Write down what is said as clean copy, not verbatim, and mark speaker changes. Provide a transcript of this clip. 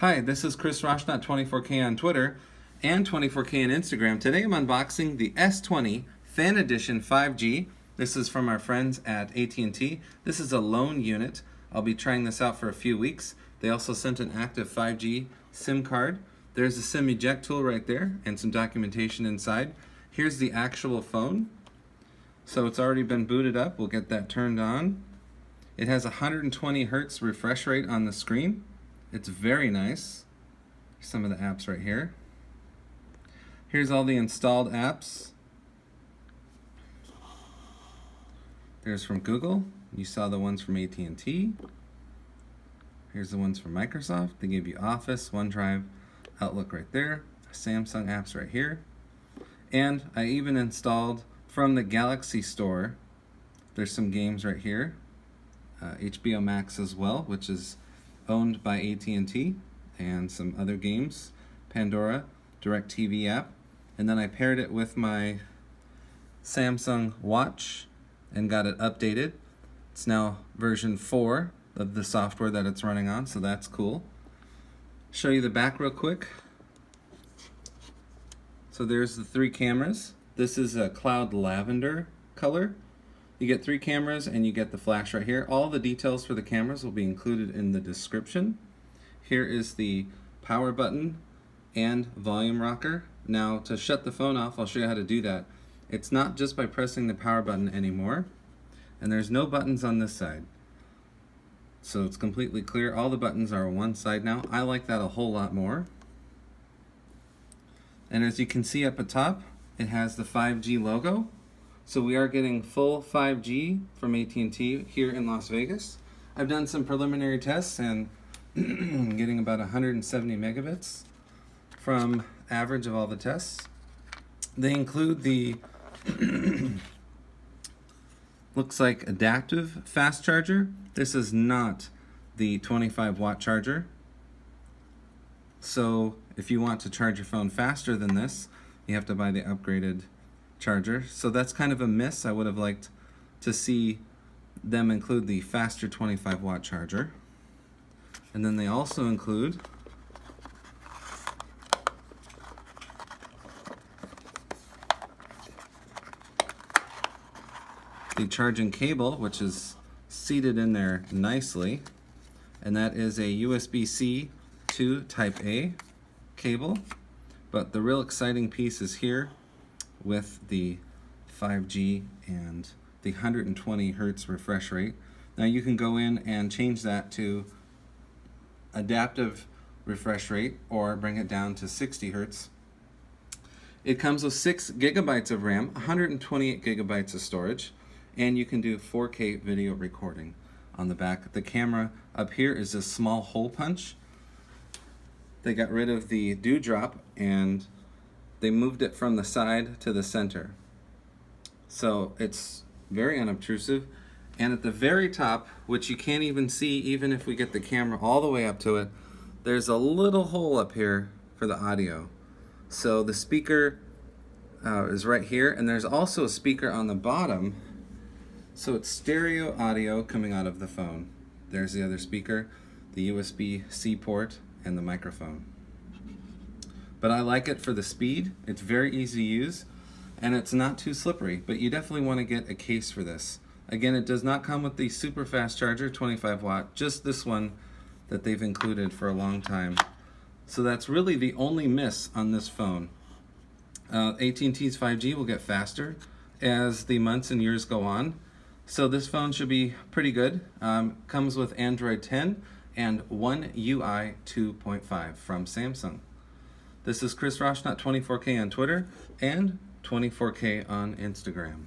Speaker 1: Hi, this is Chris Roshnot, 24K on Twitter and 24K on Instagram. Today I'm unboxing the S20 Fan Edition 5G. This is from our friends at AT&T. This is a loan unit. I'll be trying this out for a few weeks. They also sent an active 5G SIM card. There's a SIM eject tool right there and some documentation inside. Here's the actual phone. So it's already been booted up. We'll get that turned on. It has 120 Hertz refresh rate on the screen. It's very nice. Some of the apps right here. Here's all the installed apps. There's from Google. You saw the ones from AT&T. Here's the ones from Microsoft. They give you Office, OneDrive, Outlook right there. Samsung apps right here. And I even installed from the Galaxy Store. There's some games right here. HBO Max as well, which is owned by AT&T, and some other games, Pandora, DirecTV app, and then I paired it with my Samsung Watch and got it updated. It's now version 4 of the software that it's running on, so that's cool. Show you the back real quick. So there's the 3 cameras. This is a cloud lavender color. You get 3 cameras and you get the flash right here. All the details for the cameras will be included in the description. Here is the power button and volume rocker. Now to shut the phone off, I'll show you how to do that. It's not just by pressing the power button anymore. And there's no buttons on this side. So it's completely clear. All the buttons are on one side now. I like that a whole lot more. And as you can see up at top, it has the 5G logo. So we are getting full 5G from AT&T here in Las Vegas. I've done some preliminary tests and getting about 170 megabits from average of all the tests. They include the looks like adaptive fast charger. This is not the 25 watt charger. So if you want to charge your phone faster than this, you have to buy the upgraded charger. So that's kind of a miss. I would have liked to see them include the faster 25 watt charger. And then they also include the charging cable, which is seated in there nicely, and that is a USB-C to Type A cable. But the real exciting piece is here with the 5G and the 120 Hertz refresh rate. Now you can go in and change that to adaptive refresh rate or bring it down to 60 Hertz. It comes with 6 gigabytes of RAM, 128 gigabytes of storage, and you can do 4K video recording on the back. The camera up here is a small hole punch. They got rid of the dewdrop and they moved it from the side to the center. So it's very unobtrusive. And at the very top, which you can't even see even if we get the camera all the way up to it, there's a little hole up here for the audio. So the speaker is right here, and there's also a speaker on the bottom. So it's stereo audio coming out of the phone. There's the other speaker, the USB-C port, and the microphone. But I like it for the speed. It's very easy to use, and it's not too slippery, but you definitely want to get a case for this. Again, it does not come with the super fast charger, 25 watt, just this one that they've included for a long time. So that's really the only miss on this phone. AT&T's 5G will get faster as the months and years go on. So this phone should be pretty good. Comes with Android 10 and One UI 2.5 from Samsung. This is Chris Roshnot, 24K on Twitter and 24K on Instagram.